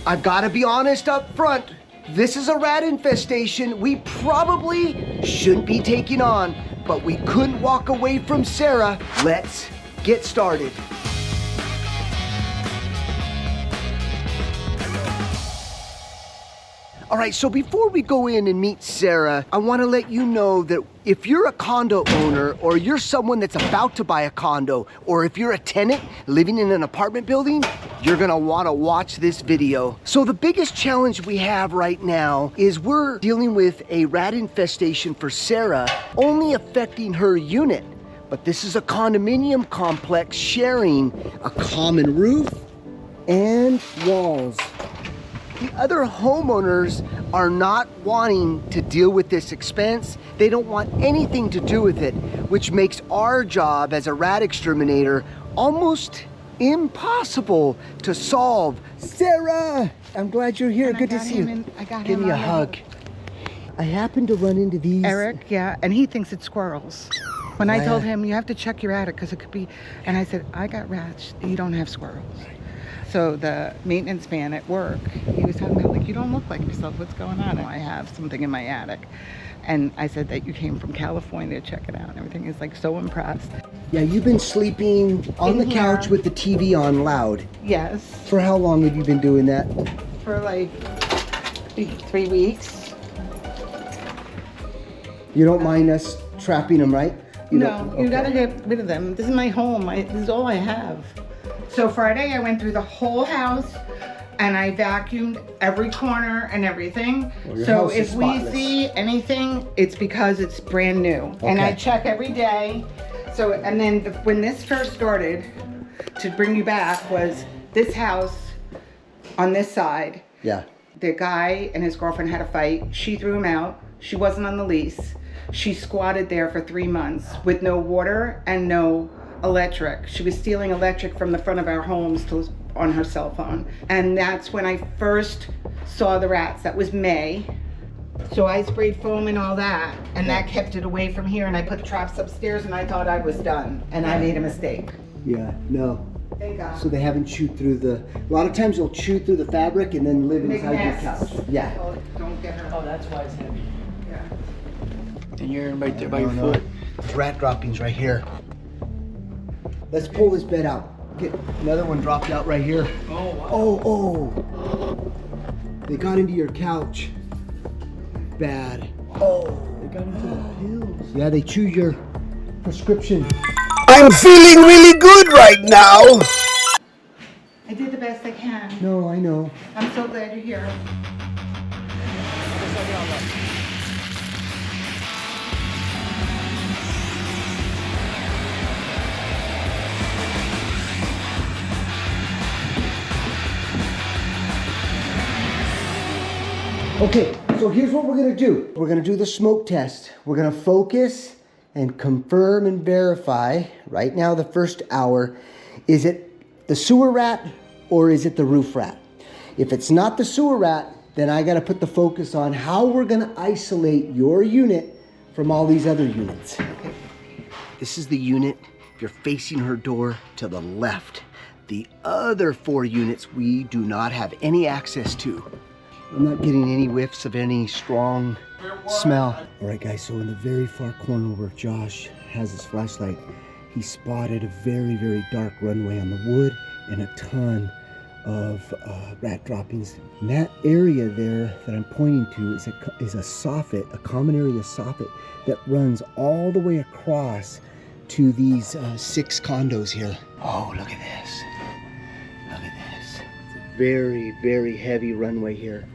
I've got to be honest up front. This is a rat infestation we probably shouldn't be taking on, but we couldn't walk away from Sarah. Let's get started. All right, so before we go in and meet Sarah, I want to let you know that if you're a condo owner or you're someone that's about to buy a condo, or if you're a tenant living in an apartment building, you're going to want to watch this video. So the biggest challenge we have right now is we're dealing with a rat infestation for Sarah, only affecting her unit. But this is a condominium complex sharing a common roof and walls. The other homeowners are not wanting to deal with this expense. They don't want anything to do with it, which makes our job as a rat exterminator almost impossible to solve. Sarah, I'm glad you're here. Good to see you. Give me a hug. I happened to run into these. Eric, yeah, and he thinks it's squirrels. When I told him, you have to check your attic because it could be, and I said, I got rats, you don't have squirrels. So the maintenance man at work, he was talking about, like, you don't look like yourself. What's going on? And I have something in my attic. And I said that you came from California to check it out and everything. He's like so impressed. Yeah, you've been sleeping on the couch with the TV on loud. Yes. For how long have you been doing that? For like 3 weeks. You don't mind us trapping them, right? You gotta get rid of them. This is my home. This is all I have. So Friday I went through the whole house and I vacuumed every corner and everything. Well, so if we see anything, it's because it's brand new. Okay. And I check every day. So, and then when this first started, to bring you back, was this house on this side. Yeah. The guy and his girlfriend had a fight. She threw him out. She wasn't on the lease. She squatted there for 3 months with no water and no electric. She was stealing electric from the front of our homes on her cell phone. And that's when I first saw the rats. That was May. So I sprayed foam and all that, and that kept it away from here, and I put traps upstairs, and I thought I was done, and I made a mistake. Yeah, no. Thank God. So they haven't chewed through a lot of times they'll chew through the fabric and then live inside your couch. Yeah. Oh, don't get her. Oh, that's why it's heavy. Yeah. And you're right there by your foot. There's rat droppings right here. Let's pull this bed out. Get another one dropped out right here. Oh, wow. Oh. They got into your couch. Bad. Oh. They got into the pills. Yeah, they chew your prescription. I'm feeling really good right now. I did the best I can. No, I know. I'm so glad you're here. Okay, so here's what we're gonna do. We're gonna do the smoke test. We're gonna focus and confirm and verify right now the first hour. Is it the sewer rat or is it the roof rat? If it's not the sewer rat, then I gotta put the focus on how we're gonna isolate your unit from all these other units. Okay. This is the unit. You're facing her door to the left. The other 4 units we do not have any access to. I'm not getting any whiffs of any strong smell. All right, guys, so in the very far corner where Josh has his flashlight, he spotted a very, very dark runway on the wood and a ton of rat droppings. And that area there that I'm pointing to is a soffit, a common area soffit that runs all the way across to these 6 condos here. Oh, look at this. Look at this. It's a very, very heavy runway here.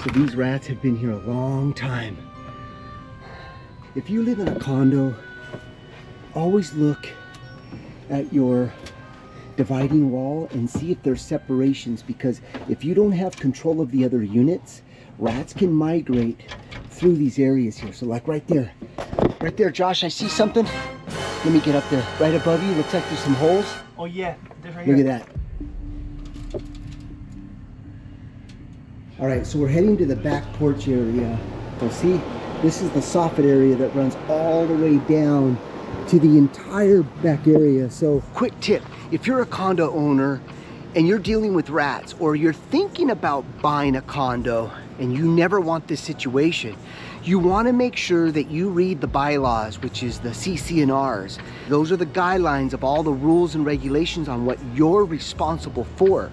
So these rats have been here a long time. If you live in a condo, always look at your dividing wall and see if there's separations, because if you don't have control of the other units, rats can migrate through these areas here. So like right there, Josh, I see something. Let me get up there. Right above you, looks like there's some holes. Oh yeah, there's right Look here. at that. All right, so we're heading to the back porch area. So see, this is the soffit area that runs all the way down to the entire back area. So quick tip, if you're a condo owner and you're dealing with rats, or you're thinking about buying a condo and you never want this situation, you want to make sure that you read the bylaws, which is the CC&Rs. Those are the guidelines of all the rules and regulations on what you're responsible for.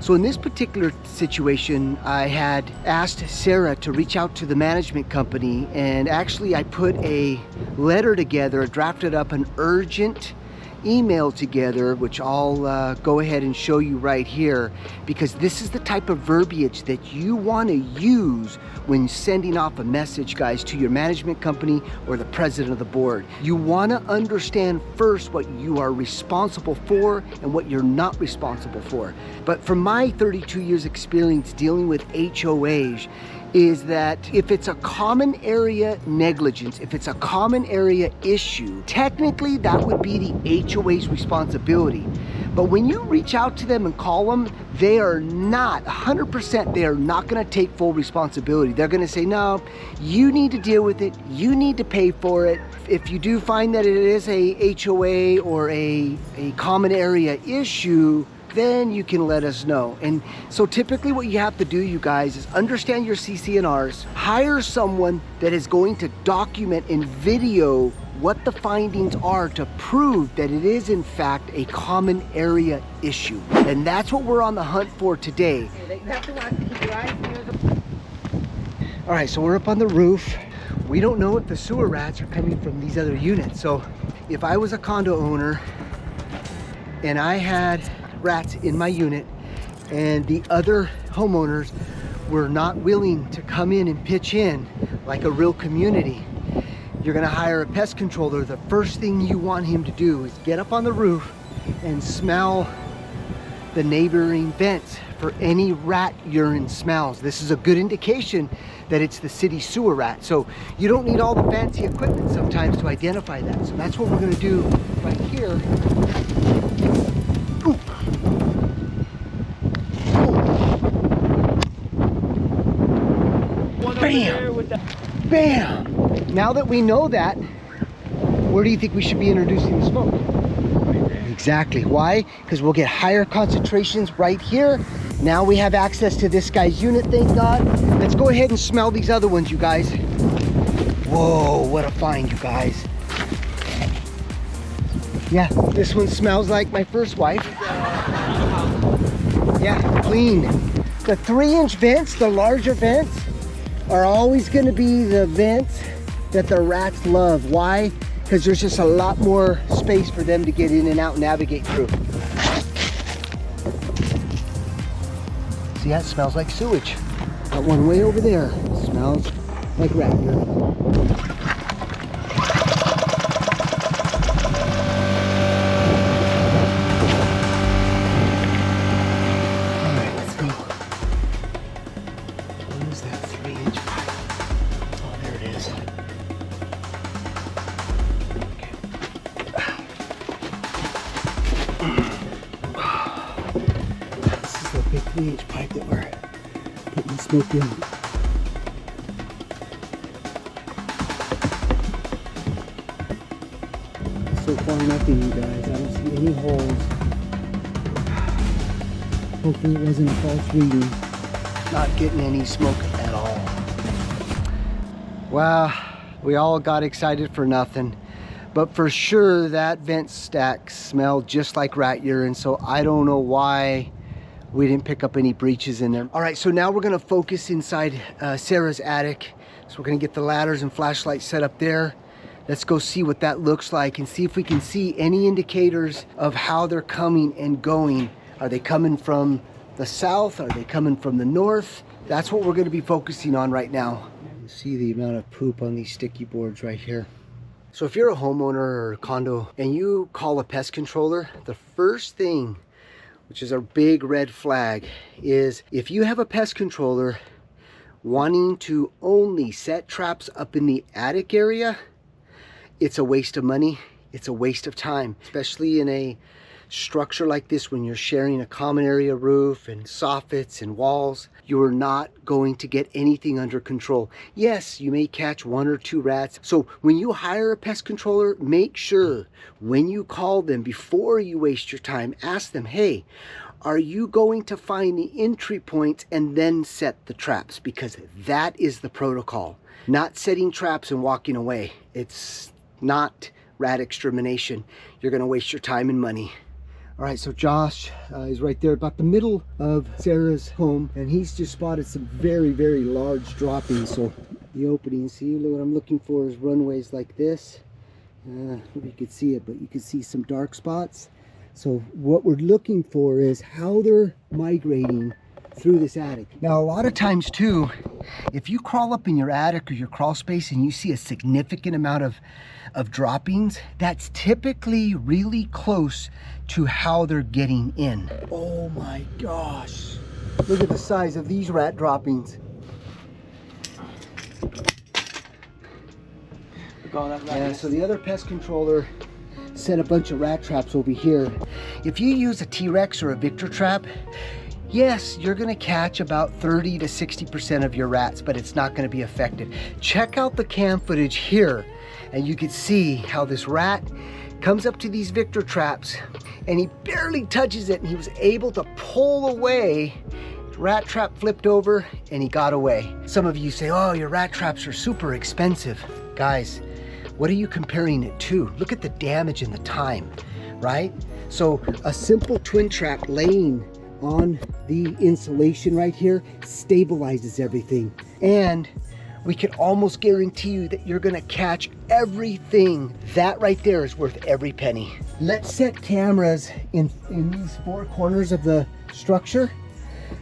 So in this particular situation, I had asked Sarah to reach out to the management company, and actually I put a letter together, drafted up an urgent email together, which I'll go ahead and show you right here, because this is the type of verbiage that you want to use when sending off a message, guys, to your management company or the president of the board. You want to understand first what you are responsible for and what you're not responsible for. But from my 32 years experience dealing with HOAs, is that if it's a common area negligence, if it's a common area issue, technically that would be the HOA's responsibility. But when you reach out to them and call them, they are not 100%, they are not going to take full responsibility. They're going to say, no, you need to deal with it, you need to pay for it. If you do find that it is a HOA or a common area issue, then you can let us know. And so typically what you have to do, you guys, is understand your CC&Rs, hire someone that is going to document and video what the findings are to prove that it is in fact a common area issue. And that's what we're on the hunt for today. All right, so we're up on the roof. We don't know if the sewer rats are coming from these other units. So if I was a condo owner and I had rats in my unit and the other homeowners were not willing to come in and pitch in like a real community, you're gonna hire a pest controller. The first thing you want him to do is get up on the roof and smell the neighboring vents for any rat urine smells. This is a good indication that it's the city sewer rat. So you don't need all the fancy equipment sometimes to identify that. So that's what we're gonna do right here. Ooh. Bam! Bam! Now that we know that, where do you think we should be introducing the smoke? Exactly. Why? Because we'll get higher concentrations right here. Now we have access to this guy's unit, thank God. Let's go ahead and smell these other ones, you guys. Whoa, what a find, you guys. Yeah, this one smells like my first wife. Yeah, clean. The 3-inch vents, the larger vents, are always going to be the vents that the rats love. Why? Because there's just a lot more space for them to get in and out and navigate through. See, that smells like sewage. That one way over there smells like rat urine. Big 3-inch pipe that we're putting the smoke in. So far nothing, you guys. I don't see any holes. Hopefully it wasn't a false reading. Not getting any smoke at all. Well, we all got excited for nothing. But for sure that vent stack smelled just like rat urine, so I don't know why we didn't pick up any breaches in there. All right, so now we're gonna focus inside Sarah's attic. So we're gonna get the ladders and flashlights set up there. Let's go see what that looks like and see if we can see any indicators of how they're coming and going. Are they coming from the south? Are they coming from the north? That's what we're gonna be focusing on right now. You see the amount of poop on these sticky boards right here. So if you're a homeowner or a condo and you call a pest controller, the first thing, which is a big red flag, is if you have a pest controller wanting to only set traps up in the attic area, it's a waste of money, it's a waste of time, especially in a structure like this when you're sharing a common area roof and soffits and walls. You are not going to get anything under control. Yes, you may catch 1 or 2 rats. So when you hire a pest controller, make sure when you call them, before you waste your time, ask them, hey, are you going to find the entry points and then set the traps? Because that is the protocol. Not setting traps and walking away. It's not rat extermination. You're gonna waste your time and money. All right, so Josh is right there about the middle of Sarah's home, and he's just spotted some very, very large droppings. So the opening, see, what I'm looking for is runways like this. If you could see it, but you can see some dark spots. So what we're looking for is how they're migrating through this attic. Now, a lot of times too, if you crawl up in your attic or your crawl space and you see a significant amount of droppings, that's typically really close to how they're getting in. Oh my gosh. Look at the size of these rat droppings. Yeah, so the other pest controller set a bunch of rat traps over here. If you use a T-Rex or a Victor trap, yes, you're gonna catch about 30 to 60% of your rats, but it's not gonna be effective. Check out the cam footage here, and you can see how this rat comes up to these Victor traps, and he barely touches it, and he was able to pull away. Rat trap flipped over, and he got away. Some of you say, oh, your rat traps are super expensive. Guys, what are you comparing it to? Look at the damage and the time, right? So a simple twin trap laying on the insulation right here stabilizes everything. And we can almost guarantee you that you're gonna catch everything. That right there is worth every penny. Let's set cameras in these four corners of the structure,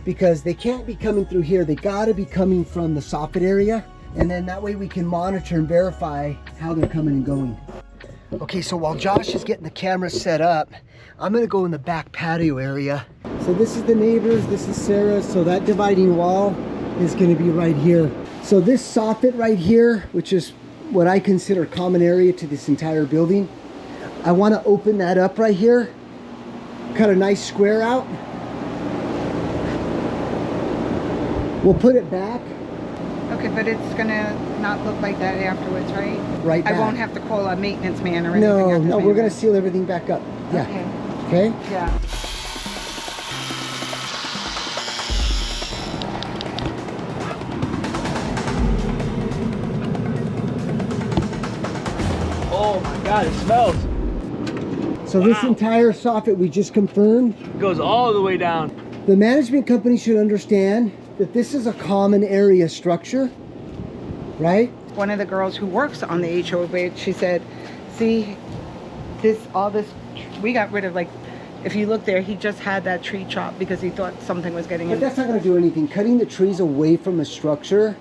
because they can't be coming through here. They gotta be coming from the soffit area. And then that way we can monitor and verify how they're coming and going. Okay, so while Josh is getting the camera set up, I'm gonna go in the back patio area. So this is the neighbors, this is Sarah. So that dividing wall is gonna be right here. So this soffit right here, which is what I consider common area to this entire building, I wanna open that up right here, cut a nice square out. We'll put it back. Okay, but it's gonna not look like that afterwards, right? Right back. I won't have to call a maintenance man or anything. No, we're gonna seal everything back up. Yeah. Okay. Okay? Yeah. Oh my God, it smells. So this entire soffit we just confirmed. It goes all the way down. The management company should understand that this is a common area structure, right? One of the girls who works on the HOA, she said, see, all this, we got rid of, like, if you look there, he just had that tree chopped because he thought something was getting in. But that's not gonna do anything. Cutting the trees away from the structure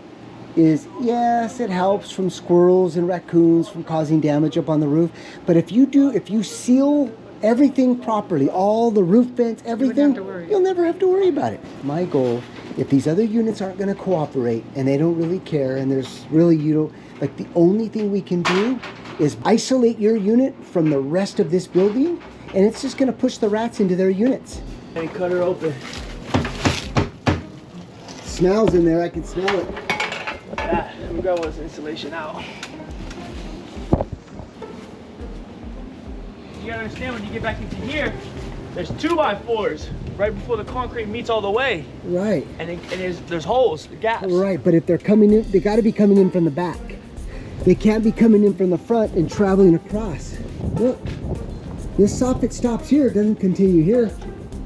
is, yes, it helps from squirrels and raccoons from causing damage up on the roof. But if you seal everything properly, all the roof vents, everything, you'll never have to worry about it. My goal, if these other units aren't gonna cooperate and they don't really care, and there's really, like, the only thing we can do is isolate your unit from the rest of this building, and it's just gonna push the rats into their units. And cut her open. Smells in there, I can smell it. Yeah, we got this insulation out. You gotta understand, when you get back into here, there's 2x4s right before the concrete meets all the way. Right. And there's holes, gaps. Right, but if they're coming in, they gotta be coming in from the back. They can't be coming in from the front and traveling across. Look, this soffit stops here, it doesn't continue here.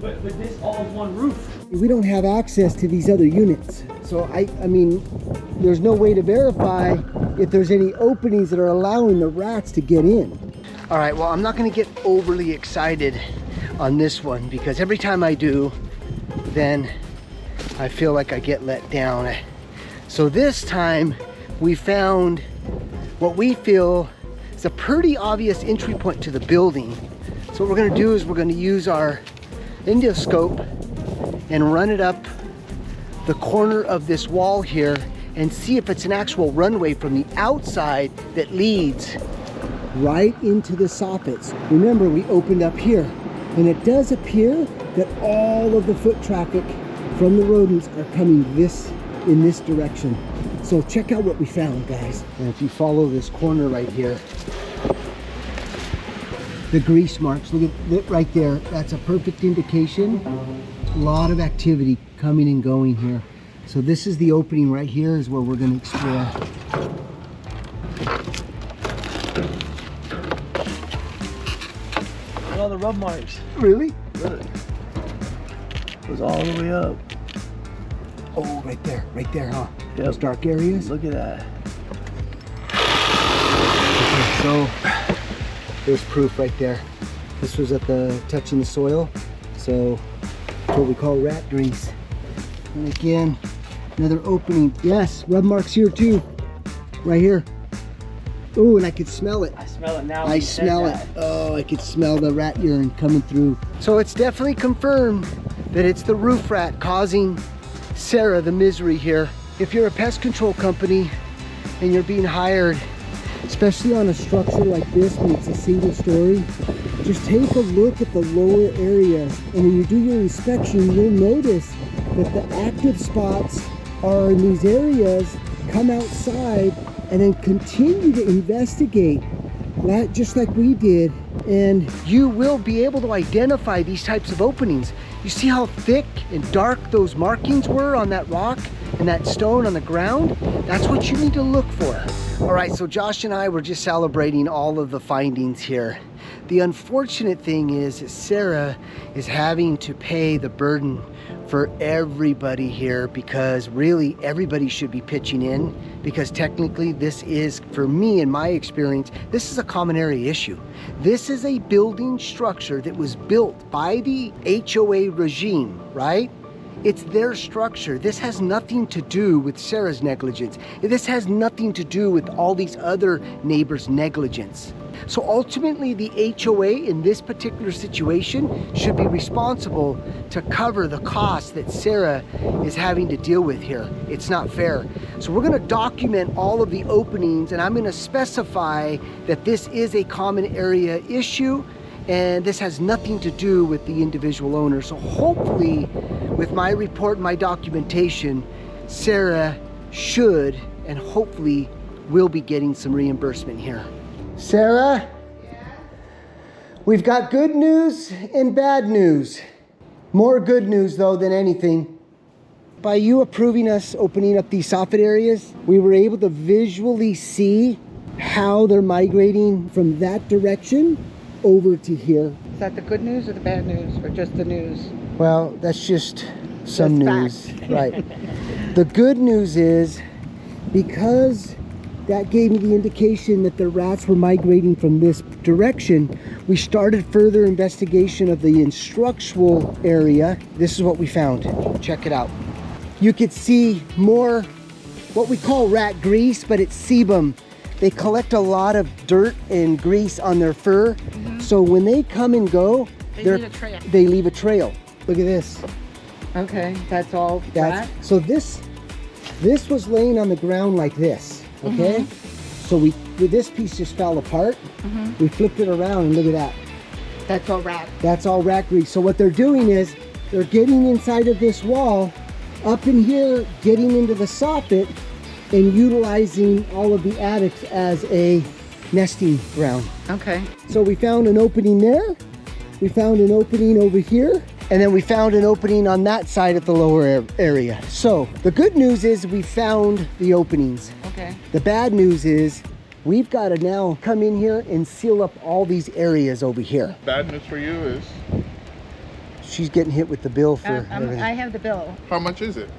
But this all is one roof. We don't have access to these other units. So I mean, there's no way to verify if there's any openings that are allowing the rats to get in. All right, well, I'm not gonna get overly excited on this one, because every time I do, then I feel like I get let down. So this time we found what we feel is a pretty obvious entry point to the building. So what we're gonna do is we're gonna use our endoscope and run it up the corner of this wall here and see if it's an actual runway from the outside that leads right into the soffits. Remember, we opened up here, and it does appear that all of the foot traffic from the rodents are coming in this direction. So check out what we found, guys. And if you follow this corner right here, the grease marks. Look at it right there. That's a perfect indication. A lot of activity coming and going here. So this is the opening right here is where we're going to explore. Look at all the rub marks. Really? Look. Goes all the way up. Oh, right there, huh? Yep. Those dark areas. Look at that. Okay, so there's proof right there. This was at the touching the soil. So it's what we call rat grease. And again, another opening. Yes, rub marks here too. Right here. Oh, and I could smell it. I smell it now. I smell it. Oh, I could smell the rat urine coming through. So it's definitely confirmed that it's the roof rat causing Sarah the misery here. If you're a pest control company and you're being hired, especially on a structure like this when it's a single story, just take a look at the lower areas, and when you do your inspection, you'll notice that the active spots are in these areas. Come outside and then continue to investigate, just like we did, and you will be able to identify these types of openings. You see how thick and dark those markings were on that rock and that stone on the ground? That's what you need to look for. All right, so Josh and I were just celebrating all of the findings here. The unfortunate thing is that Sarah is having to pay the burden for everybody here, because really everybody should be pitching in, because technically this is, for me in my experience, this is a common area issue. This is a building structure that was built by the HOA regime, right? It's their structure. This has nothing to do with Sarah's negligence. This has nothing to do with all these other neighbors' negligence. So ultimately, the HOA in this particular situation should be responsible to cover the cost that Sarah is having to deal with here. It's not fair. So we're going to document all of the openings, and I'm going to specify that this is a common area issue, and this has nothing to do with the individual owner. So hopefully, with my report and my documentation, Sarah should and hopefully will be getting some reimbursement here. Sarah? Yeah? We've got good news and bad news. More good news though than anything. By you approving us opening up these soffit areas, we were able to visually see how they're migrating from that direction over to here. Is that the good news or the bad news, or just the news? Well, that's just some Just news, right? The good news is, because that gave me the indication that the rats were migrating from this direction, we started further investigation of the instructional area. This is what we found. Check it out. You could see more what we call rat grease, but it's sebum. They collect a lot of dirt and grease on their fur. Mm-hmm. So when they come and go, they leave a trail. Look at this. Okay, that's all rat? So this was laying on the ground like this. Okay, so this piece just fell apart. We flipped it around and look at that. That's all rat. That's all rat grease. So what they're doing is they're getting inside of this wall, up in here, getting into the soffit, and utilizing all of the attics as a nesting ground. Okay. So we found an opening there. We found an opening over here. And then we found an opening on that side at the lower area. So the good news is we found the openings. Okay. The bad news is we've got to now come in here and seal up all these areas over here. Bad news for you is? She's getting hit with the bill for everything. I have the bill. How much is it?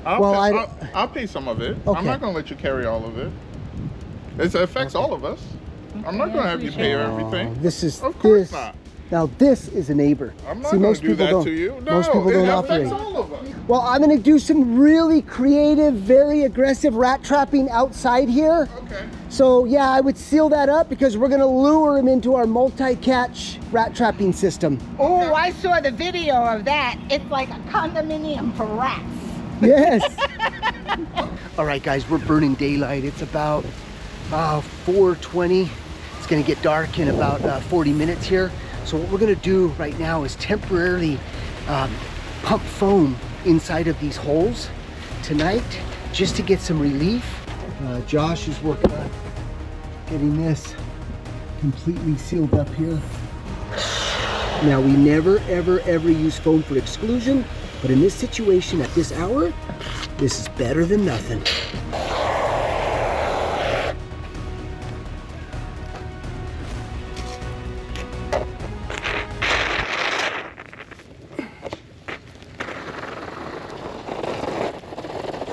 I'll pay some of it. Okay. I'm not going to let you carry all of it. It affects all of us. I'm not going to have you pay everything. This is Of course not. Now this is a neighbor. I'm not going to do that to you. No, most people don't operate. It affects all of us. Well, I'm going to do some really creative, very aggressive rat trapping outside here. Okay. So yeah, I would seal that up because we're going to lure him into our multi-catch rat trapping system. Oh, I saw the video of that. It's like a condominium for rats. Yes. All right, guys, we're burning daylight. It's about 4:20. It's going to get dark in about 40 minutes here. So what we're going to do right now is temporarily pump foam inside of these holes tonight just to get some relief. Josh is working on getting this completely sealed up here. Now, we never, ever, ever use foam for exclusion, but in this situation at this hour, this is better than nothing.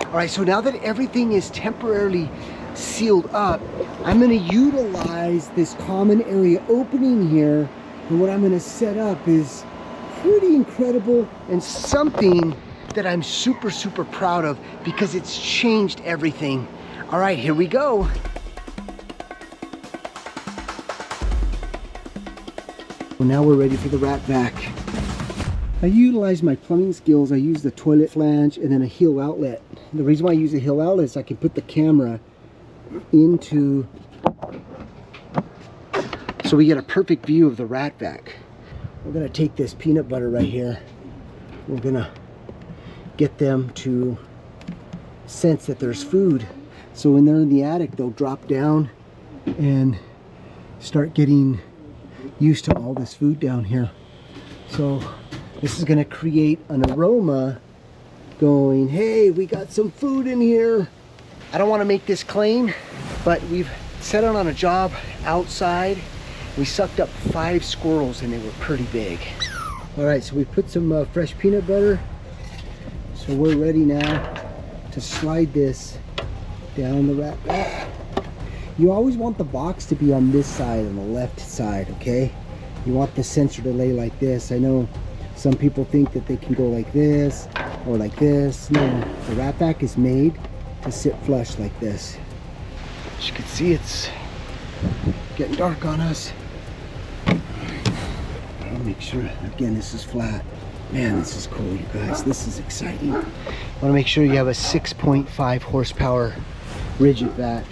All right, so now that everything is temporarily sealed up, I'm gonna utilize this common area opening here, and what I'm gonna set up is pretty incredible and something that I'm super, super proud of because it's changed everything. All right, here we go. Well, now we're ready for the rat vac. I utilize my plumbing skills. I use the toilet flange and then a heel outlet. The reason why I use a heel outlet is I can put the camera into, so we get a perfect view of the rat vac. We're gonna take this peanut butter right here. We're gonna get them to sense that there's food. So when they're in the attic, they'll drop down and start getting used to all this food down here. So this is gonna create an aroma going, hey, we got some food in here. I don't wanna make this claim, but we've set out on a job outside. We sucked up 5 squirrels and they were pretty big. All right, so we put some fresh peanut butter. So we're ready now to slide this down the rat vac. You always want the box to be on this side, on the left side, okay? You want the sensor to lay like this. I know some people think that they can go like this or like this. No, the rat vac is made to sit flush like this. As you can see, it's getting dark on us. I'll make sure, again, this is flat. Man, this is cool, you guys. This is exciting. I want to make sure you have a 6.5 horsepower rigid vac.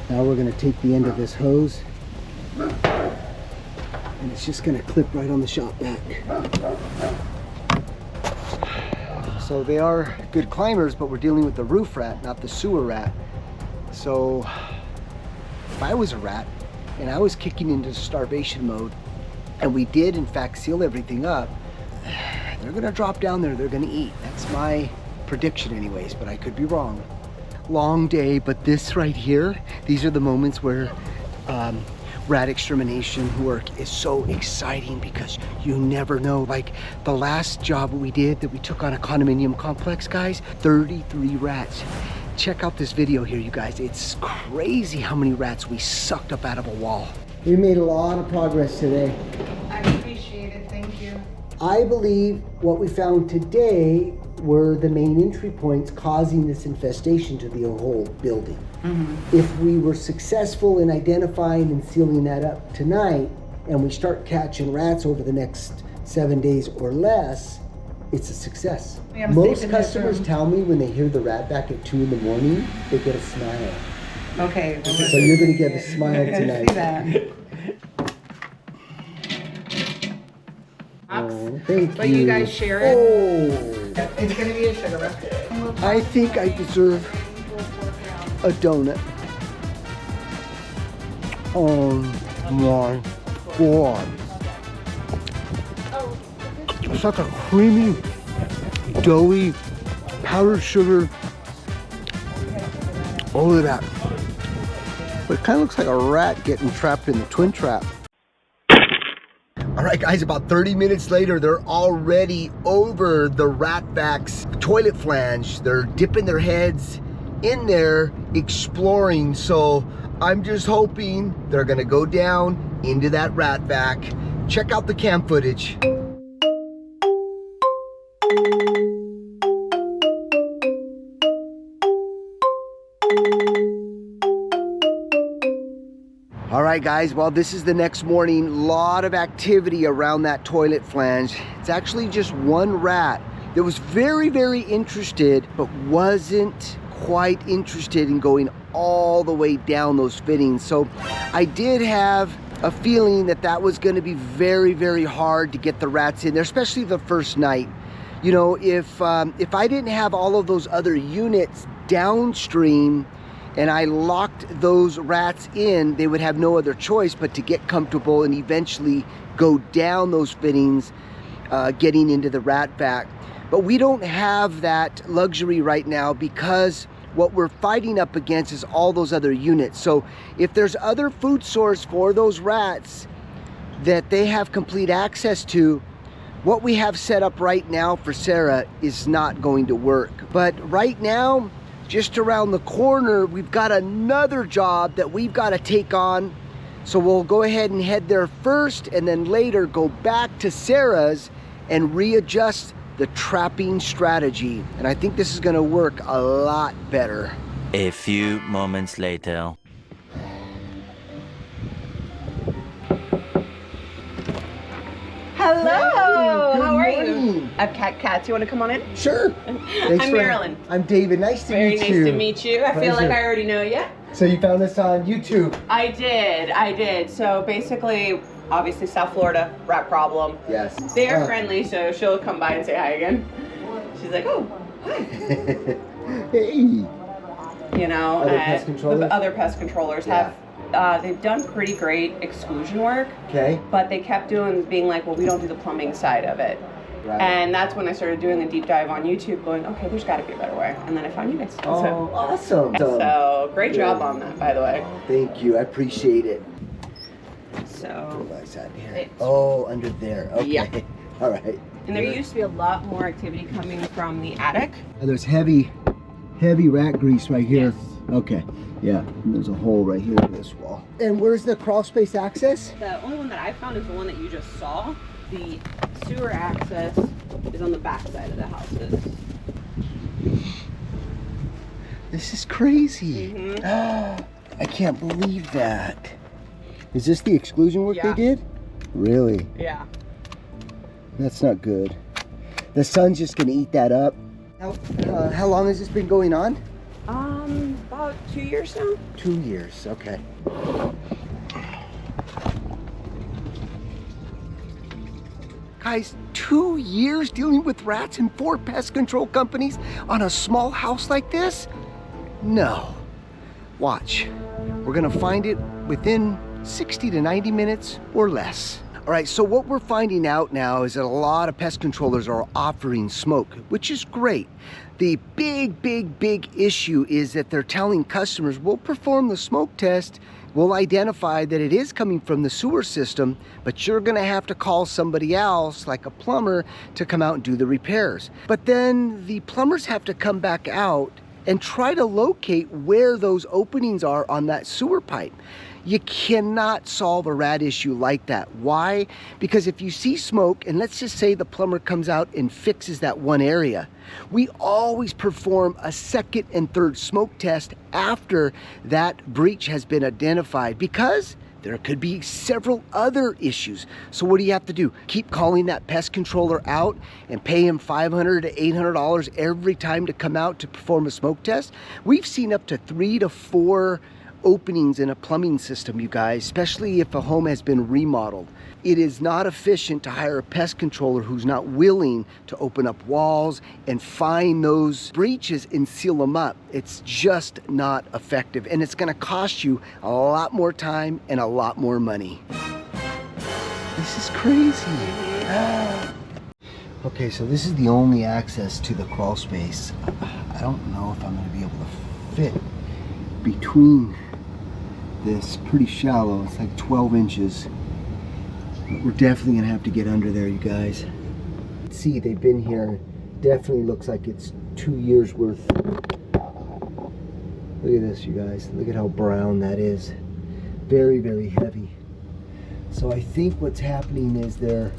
Now we're going to take the end of this hose and it's just going to clip right on the shop vac. So they are good climbers, but we're dealing with the roof rat, not the sewer rat. So if I was a rat and I was kicking into starvation mode, and we did in fact seal everything up, they're gonna drop down there, they're gonna eat. That's my prediction anyways, but I could be wrong. Long day, but this right here, these are the moments where rat extermination work is so exciting because you never know. Like the last job we did that we took on a condominium complex, guys, 33 rats. Check out this video here, you guys. It's crazy how many rats we sucked up out of a wall. We made a lot of progress today. I appreciate it, thank you. I believe what we found today were the main entry points causing this infestation to the whole building. If we were successful in identifying and sealing that up tonight, and we start catching rats over the next 7 days or less, it's a success. Most customers tell me when they hear the rat vac at 2 in the morning, they get a smile. Okay. So you're gonna get a smile tonight. See that. Oh, thank But you. you guys share it. Oh, It's gonna be a sugar rush. I think I deserve a donut. Oh my God. It's like a creamy, doughy, powdered sugar. All of that. But it kind of looks like a rat getting trapped in the twin trap. All right, guys, about 30 minutes later, they're already over the rat vac's toilet flange. They're dipping their heads in there, exploring. So I'm just hoping they're gonna go down into that rat vac. Check out the cam footage. All right, guys, well, this is the next morning. Lot of activity around that toilet flange. It's actually just one rat that was very, very interested, but wasn't quite interested in going all the way down those fittings. So I did have a feeling that that was gonna be very, very hard to get the rats in there, especially the first night. You know, if I didn't have all of those other units downstream, and I locked those rats in, they would have no other choice but to get comfortable and eventually go down those fittings, getting into the rat vac. But we don't have that luxury right now because what we're fighting up against is all those other units. So if there's other food source for those rats that they have complete access to, what we have set up right now for Sarah is not going to work. But right now, just around the corner, we've got another job that we've got to take on. So we'll go ahead and head there first, and then later go back to Sarah's and readjust the trapping strategy. And I think this is gonna work a lot better. A few moments later. Hello, how are you? morning. I have cats. You want to come on in? Sure. I'm Marilyn. I'm David. Nice to Very meet nice you. to meet you. I feel like I already know you. So you found us on YouTube. I did. So basically, obviously South Florida, rat problem. Yes. They are friendly, so she'll come by and say hi again. She's like, oh, hi. Hey. You know, Other pest controllers? Other pest controllers Yeah. have, they've done pretty great exclusion work, Okay. but they kept being like, well, we don't do the plumbing side of it. Right. And that's when I started doing a deep dive on YouTube, going, okay, there's got to be a better way. And then I found you guys. Oh, awesome. So great job on that, by the way. Thank you. I appreciate it. So, What's that here? It's- Oh, under there. Okay. Yeah. All right. and there used to be a lot more activity coming from the attic. There's heavy rat grease right here. Yes. Okay. Yeah. And there's a hole right here in this wall. And where's the crawl space access? The only one that I found is the one that you just saw. The sewer access is on the back side of the houses. This is crazy. Mhm. I can't believe that. Is this the exclusion work Yeah. they did? Really? Yeah. That's not good. The sun's just gonna eat that up. How long has this been going on? About 2 years now. 2 years, okay. Guys, 2 years dealing with rats and 4 pest control companies on a small house like this? No. Watch. We're gonna find it within 60 to 90 minutes or less. All right, so what we're finding out now is that a lot of pest controllers are offering smoke, which is great. The big issue is that they're telling customers, we'll perform the smoke test, we'll identify that it is coming from the sewer system, but you're gonna have to call somebody else, like a plumber, to come out and do the repairs. But then the plumbers have to come back out and try to locate where those openings are on that sewer pipe. You cannot solve a rat issue like that. Why? Because if you see smoke, and let's just say the plumber comes out and fixes that one area, we always perform a second and third smoke test after that breach has been identified, because there could be several other issues. So what do you have to do? Keep calling that pest controller out and pay him $500 to $800 every time to come out to perform a smoke test? We've seen up to 3 to 4 openings in a plumbing system, you guys, especially if a home has been remodeled. It is not efficient to hire a pest controller who's not willing to open up walls and find those breaches and seal them up. It's just not effective, and it's gonna cost you a lot more time and a lot more money. This is crazy. Okay, so this is the only access to the crawl space. I don't know if I'm gonna be able to fit between this. Pretty shallow, it's like 12 inches. But we're definitely gonna have to get under there, you guys. See, they've been here. Definitely looks like it's 2 years worth. Look at this, you guys. Look at how brown that is. Very heavy. So I think what's happening is they're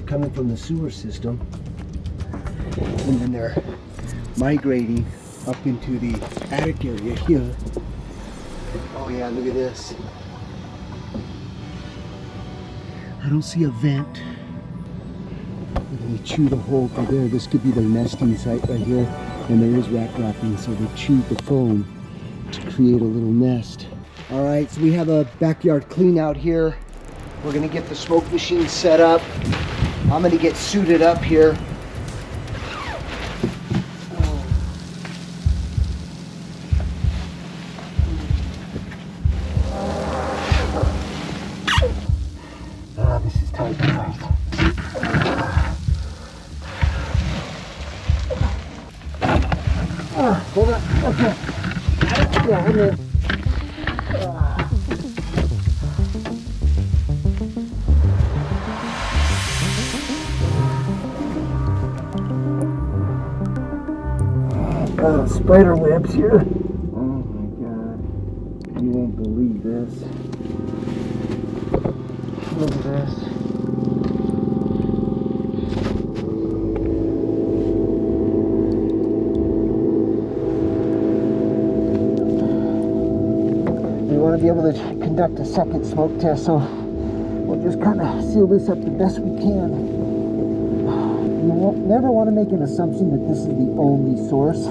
coming from the sewer system, and then they're migrating up into the attic area here. Oh yeah, look at this. I don't see a vent. They chew the hole through there. This could be their nesting site right here. And there is rat dropping, so they chewed the foam to create a little nest. All right, so we have a backyard clean out here. We're gonna get the smoke machine set up. I'm gonna get suited up here. Hold on. Okay. Yeah, I'm in. Spider webs here. Oh my god. You won't believe this. Look at this. We want to be able to conduct a second smoke test, so we'll just kind of seal this up the best we can. You never want to make an assumption that this is the only source,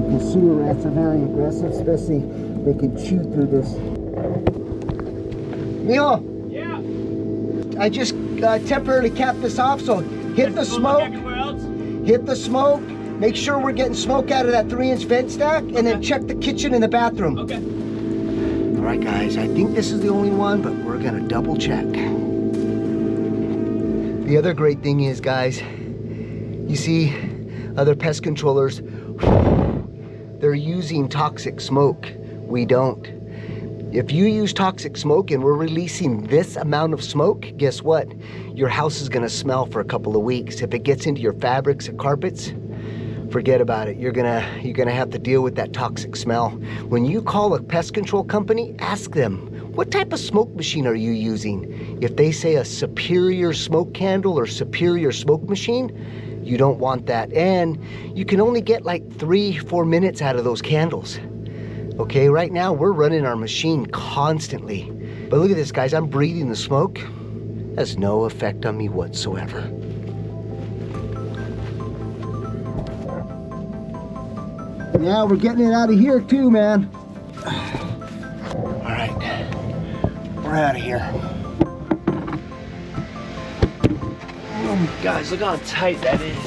because sewer rats are very aggressive, especially they can chew through this. Neil? Yeah. I just temporarily capped this off, so hit the smoke. Hit the smoke. Make sure we're getting smoke out of that 3-inch vent stack, and then check the kitchen and the bathroom. Okay. All right, guys, I think this is the only one, but we're gonna double check. The other great thing is, guys, you see other pest controllers, they're using toxic smoke. We don't. If you use toxic smoke and we're releasing this amount of smoke, guess what? Your house is gonna smell for a couple of weeks. If it gets into your fabrics and carpets, forget about it. You're gonna have to deal with that toxic smell. When you call a pest control company, ask them, what type of smoke machine are you using? If they say a superior smoke candle or superior smoke machine, you don't want that. And you can only get like 3-4 minutes out of those candles. Okay, right now we're running our machine constantly. But look at this, guys, I'm breathing the smoke. It has no effect on me whatsoever. Yeah, we're getting it out of here too, man. All right, we're out of here. Guys, look how tight that is.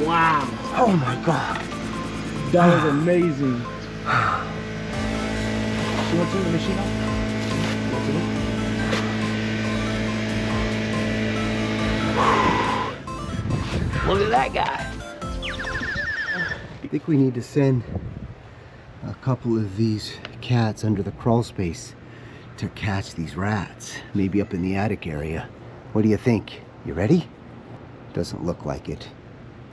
Wow. Oh my God. That was amazing. You want to turn the machine on? Look at that guy. I think we need to send a couple of these cats under the crawl space to catch these rats, maybe up in the attic area. What do you think? You ready? Doesn't look like it.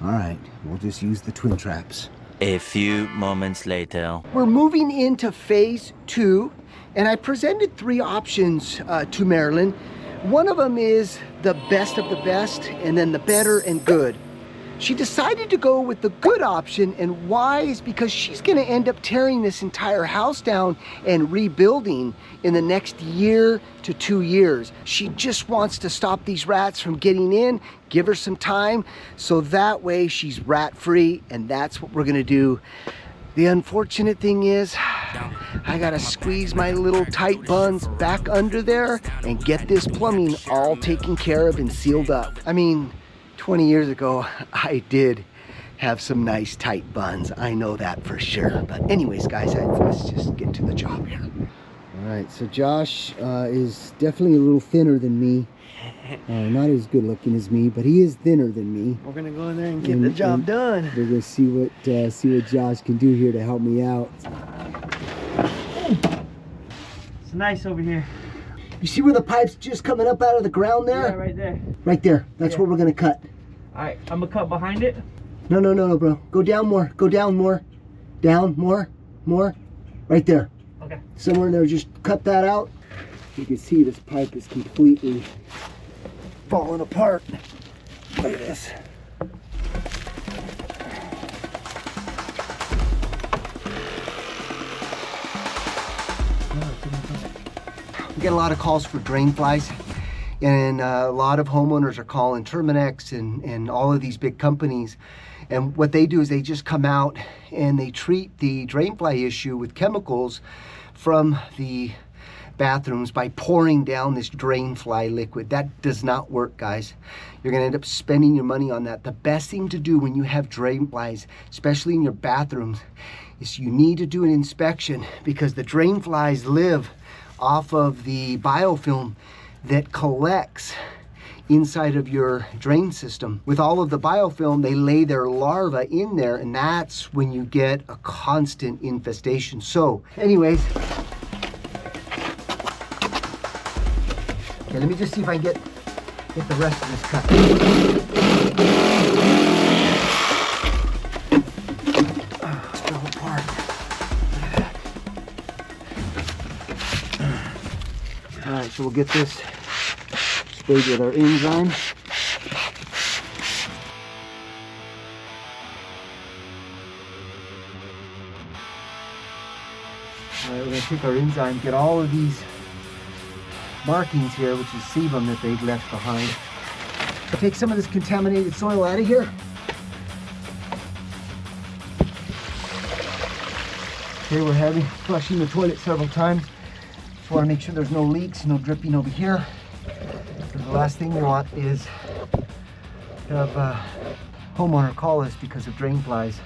All right, we'll just use the twin traps. A few moments later. We're moving into phase 2, and I presented 3 options to Marilyn. One of them is the best of the best, and then the better and good. She decided to go with the good option, and why is because she's gonna end up tearing this entire house down and rebuilding in the next year to 2 years. She just wants to stop these rats from getting in, give her some time, so that way she's rat free, and that's what we're gonna do. The unfortunate thing is, I gotta squeeze my little tight buns back under there and get this plumbing all taken care of and sealed up. I mean, 20 years ago, I did have some nice tight buns. I know that for sure. But anyways, guys, let's just get to the job here. All right, so Josh is definitely a little thinner than me. Not as good looking as me, but he is thinner than me. We're gonna go in there and get the job done. We're gonna see what Josh can do here to help me out. It's nice over here. You see where the pipe's just coming up out of the ground there? Yeah, right there. Right there. That's what we're gonna cut. All right, I'm gonna cut behind it. No, bro. Go down more. Go down more. Down more. More. Right there. Okay. Somewhere in there. Just cut that out. You can see this pipe is completely falling apart. Look at this. We get a lot of calls for drain flies, and a lot of homeowners are calling Terminex and all of these big companies. And what they do is they just come out and they treat the drain fly issue with chemicals from the bathrooms by pouring down this drain fly liquid. That does not work, guys. You're gonna end up spending your money on that. The best thing to do when you have drain flies, especially in your bathrooms, is you need to do an inspection, because the drain flies live off of the biofilm that collects inside of your drain system. With all of the biofilm, they lay their larvae in there, and that's when you get a constant infestation. So anyways, okay, let me just see if I can get the rest of this cut. It's fell apart. All right, so we'll get this sprayed with our enzyme. All right, we're gonna take our enzyme, get all of these markings here, which is sebum that they've left behind. Take some of this contaminated soil out of here. Okay, we're flushing the toilet several times. Just want to make sure there's no leaks, no dripping over here. The last thing we want is to have a homeowner call us because of drain flies.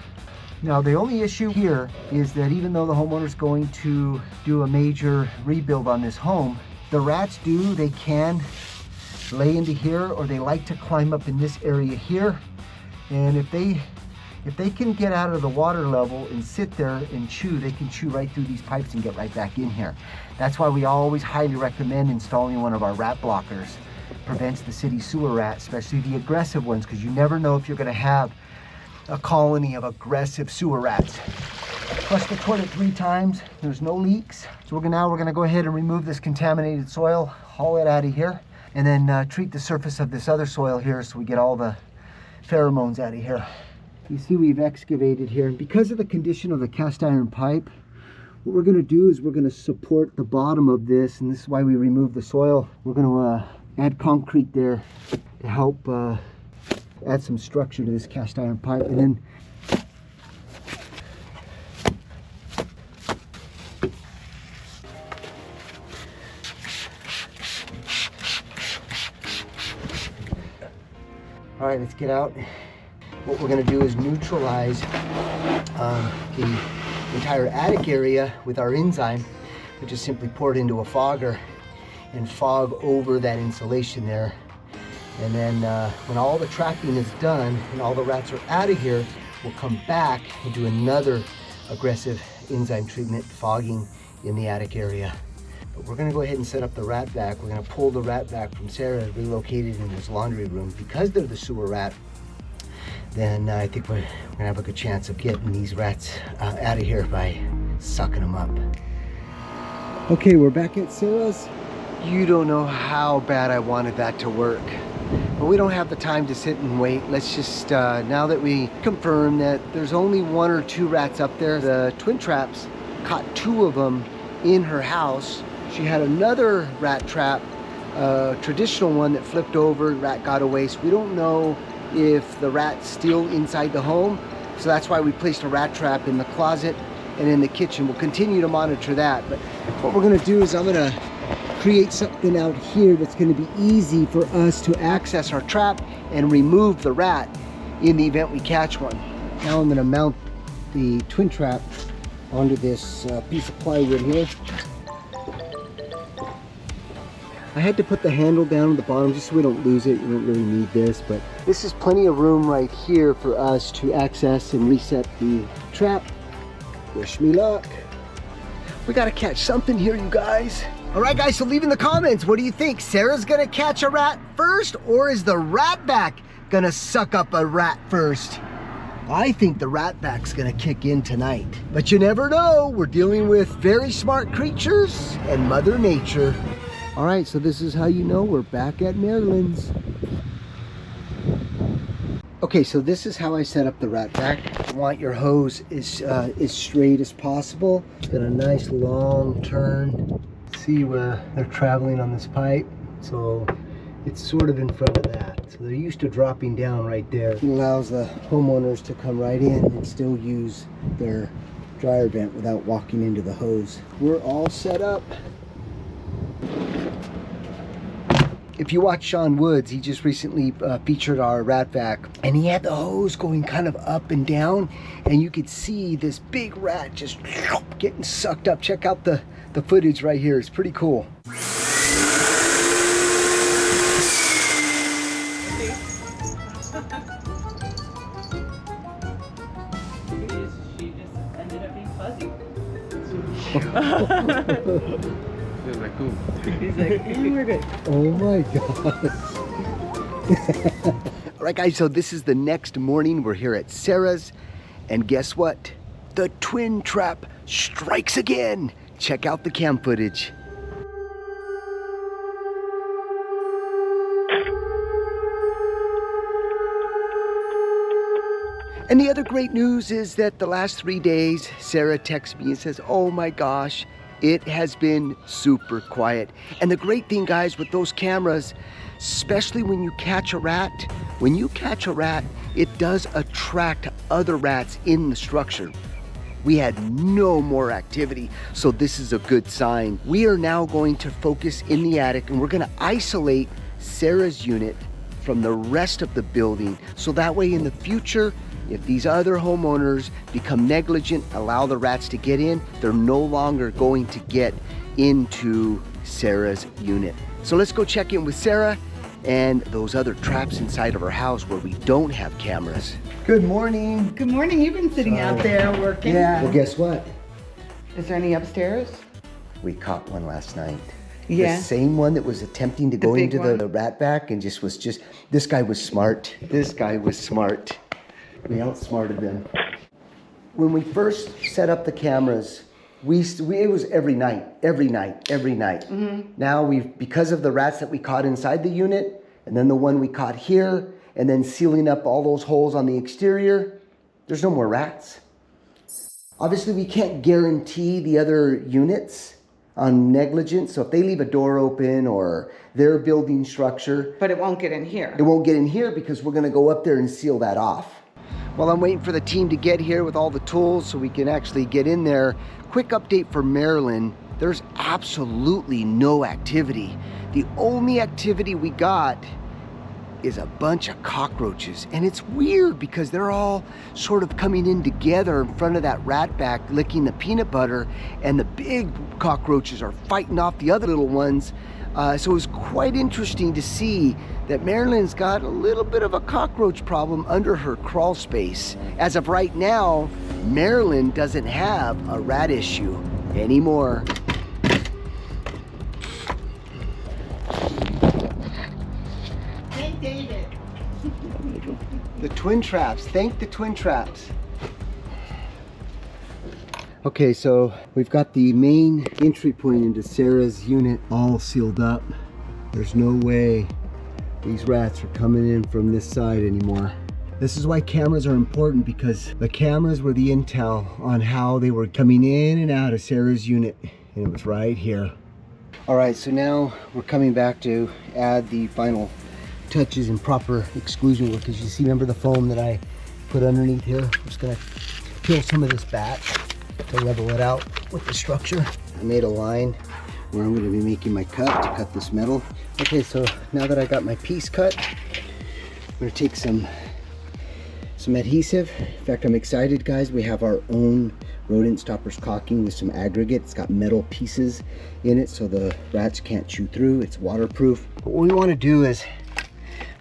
Now the only issue here is that even though the homeowner's going to do a major rebuild on this home, the rats they can lay into here, or they like to climb up in this area here. And if they can get out of the water level and sit there and chew, they can chew right through these pipes and get right back in here. That's why we always highly recommend installing one of our rat blockers. Prevents the city sewer rat, especially the aggressive ones, because you never know if you're going to have a colony of aggressive sewer rats. Flush the toilet 3 times. There's no leaks. So we're gonna go ahead and remove this contaminated soil, haul it out of here, and then treat the surface of this other soil here so we get all the pheromones out of here. You see we've excavated here, and because of the condition of the cast iron pipe, what we're gonna do is we're gonna support the bottom of this, and this is why we remove the soil. We're gonna add concrete there to help add some structure to this cast iron pipe, and then all right, let's get out. What we're going to do is neutralize the entire attic area with our enzyme. We just simply pour it into a fogger and fog over that insulation there. And then when all the trapping is done and all the rats are out of here, we'll come back and do another aggressive enzyme treatment, fogging in the attic area. But we're gonna go ahead and set up the rat vac. We're gonna pull the rat vac from Sarah, relocated in this laundry room. Because they're the sewer rat, then I think we're gonna have a good chance of getting these rats out of here by sucking them up. Okay, we're back at Sarah's. You don't know how bad I wanted that to work. But we don't have the time to sit and wait. Let's just, now that we confirm that there's only 1 or 2 rats up there, the twin traps caught 2 of them in her house. She had another rat trap, a traditional one that flipped over, rat got away. So we don't know if the rat's still inside the home. So that's why we placed a rat trap in the closet and in the kitchen. We'll continue to monitor that. But what we're gonna do is I'm gonna create something out here that's going to be easy for us to access our trap and remove the rat in the event we catch one. Now I'm going to mount the twin trap onto this piece of plywood here. I had to put the handle down at the bottom just so we don't lose it. You don't really need this, but this is plenty of room right here for us to access and reset the trap. Wish me luck. We got to catch something here, you guys. All right, guys, so leave in the comments, what do you think? Sarah's gonna catch a rat first, or is the rat vac gonna suck up a rat first? I think the rat vac's gonna kick in tonight. But you never know, we're dealing with very smart creatures and Mother Nature. All right, so this is how you know we're back at Maryland's. Okay, so this is how I set up the rat vac. You want your hose as straight as possible. Got a nice long turn. See where they're traveling on this pipe, so it's sort of in front of that, so they're used to dropping down right there. It allows the homeowners to come right in and still use their dryer vent without walking into the hose. We're all set up. If you watch Sean Woods, he just recently featured our rat vac, and he had the hose going kind of up and down, and you could see this big rat just getting sucked up. Check out the footage right here. It's pretty cool. She just ended up being fuzzy. He's like, cool. He's like, we're good. Oh my God. All right, guys, so this is the next morning. We're here at Sarah's, and guess what? The twin trap strikes again. Check out the cam footage. And the other great news is that the last 3 days, Sarah texts me and says, oh my gosh, it has been super quiet. And the great thing, guys, with those cameras, especially when you catch a rat, it does attract other rats in the structure. We had no more activity, so this is a good sign. We are now going to focus in the attic, and we're gonna isolate Sarah's unit from the rest of the building, so that way in the future, if these other homeowners become negligent, allow the rats to get in, they're no longer going to get into Sarah's unit. So let's go check in with Sarah and those other traps inside of her house where we don't have cameras. Good morning. Good morning. You've been sitting out there working. Yeah. Well, guess what? Is there any upstairs? We caught one last night. Yeah. The same one that was attempting to go big into one? the rat back and this guy was smart. This guy was smart. We outsmarted them. When we first set up the cameras, it was every night. Mm-hmm. Now because of the rats that we caught inside the unit, and then the one we caught here, and then sealing up all those holes on the exterior, there's no more rats. Obviously, we can't guarantee the other units on negligence, so if they leave a door open or their building structure. But it won't get in here. It won't get in here because we're gonna go up there and seal that off. While I'm waiting for the team to get here with all the tools so we can actually get in there, quick update for Maryland. There's absolutely no activity. The only activity we got is a bunch of cockroaches. And it's weird because they're all sort of coming in together in front of that rat back, licking the peanut butter, and the big cockroaches are fighting off the other little ones. So it was quite interesting to see that Maryland's got a little bit of a cockroach problem under her crawl space. As of right now, Maryland doesn't have a rat issue anymore. Hey, David. The twin traps, thank the twin traps. Okay, so we've got the main entry point into Sarah's unit all sealed up. There's no way these rats are coming in from this side anymore. This is why cameras are important, because the cameras were the intel on how they were coming in and out of Sarah's unit, and it was right here. All right, so now we're coming back to add the final touches and proper exclusion work. As you see, remember the foam that I put underneath here? I'm just gonna peel some of this back to level it out with the structure. I made a line where I'm going to be making my cut to cut this metal. Okay, so now that I got my piece cut, I'm going to take some adhesive. In fact, I'm excited, guys. We have our own rodent stoppers caulking with some aggregate. It's got metal pieces in it so the rats can't chew through. It's waterproof. But what we want to do is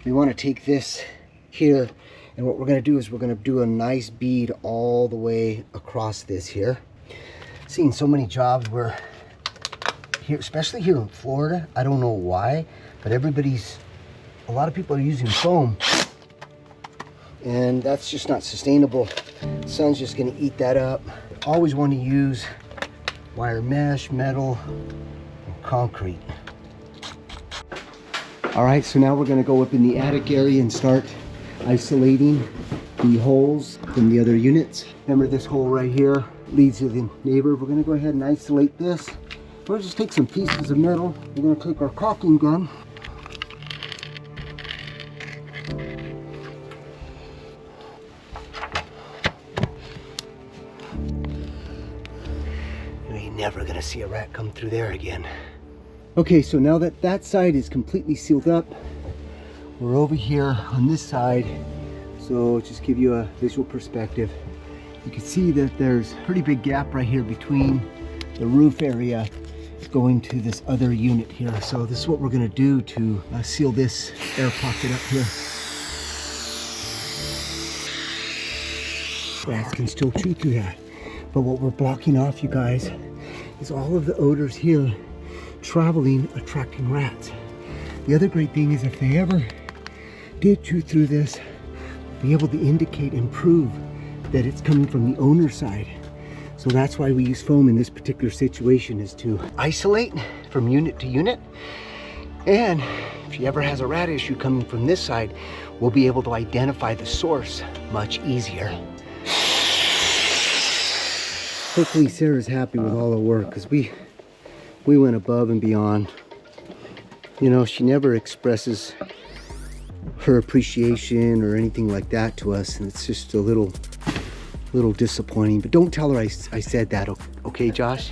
we want to take this here, and what we're going to do is we're going to do a nice bead all the way across this here. Seeing so many jobs where here, especially here in Florida, I don't know why, but a lot of people are using foam, and that's just not sustainable. The sun's just going to eat that up. Always want to use wire mesh, metal, and concrete. All right, so now we're going to go up in the attic area and start isolating the holes from the other units. Remember, this hole right here leads to the neighbor. We're going to go ahead and isolate this. We'll just take some pieces of metal. We're going to take our caulking gun. You ain't never going to see a rat come through there again. Okay, so now that that side is completely sealed up, we're over here on this side. So just give you a visual perspective. You can see that there's a pretty big gap right here between the roof area going to this other unit here. So this is what we're gonna do to seal this air pocket up here. rats can still chew through that. But what we're blocking off, you guys, is all of the odors here traveling, attracting rats. The other great thing is if they ever did chew through this, be able to indicate and prove that it's coming from the owner's side. So that's why we use foam in this particular situation, is to isolate from unit to unit. And if she ever has a rat issue coming from this side, we'll be able to identify the source much easier. Hopefully Sarah's happy with all the work, because we went above and beyond. You know, she never expresses her appreciation or anything like that to us, and it's just a little disappointing. But don't tell her I said that, okay, Josh?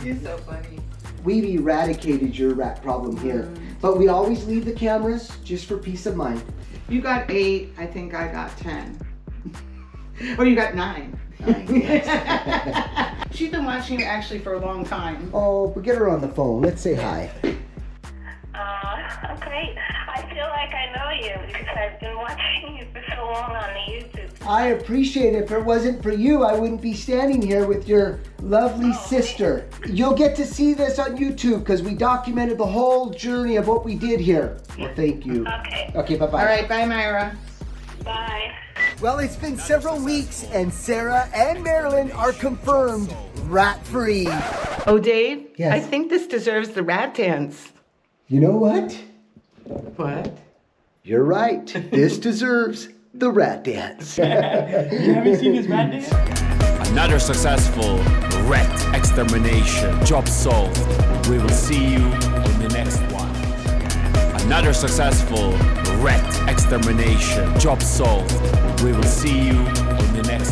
You're so funny. We've eradicated your rat problem here, but we always leave the cameras just for peace of mind. You got 8, I think I got 10. Or you got 9. She's been watching you actually for a long time. Oh, but get her on the phone. Let's say hi. Okay. I feel like I know you because I've been watching you for so long on the YouTube. I appreciate it. If it wasn't for you, I wouldn't be standing here with your lovely sister. You'll get to see this on YouTube because we documented the whole journey of what we did here. Well, thank you. Okay. Okay, bye-bye. All right, bye, Myra. Bye. Well, it's been several weeks, and Sarah and Marilyn are confirmed rat-free. Oh, Dave? Yes? I think this deserves the rat dance. You know what? What? You're right. This deserves the rat dance. You haven't seen this rat dance? Another successful rat extermination. Job solved. We will see you in the next one. Another successful rat extermination. Job solved. We will see you in the next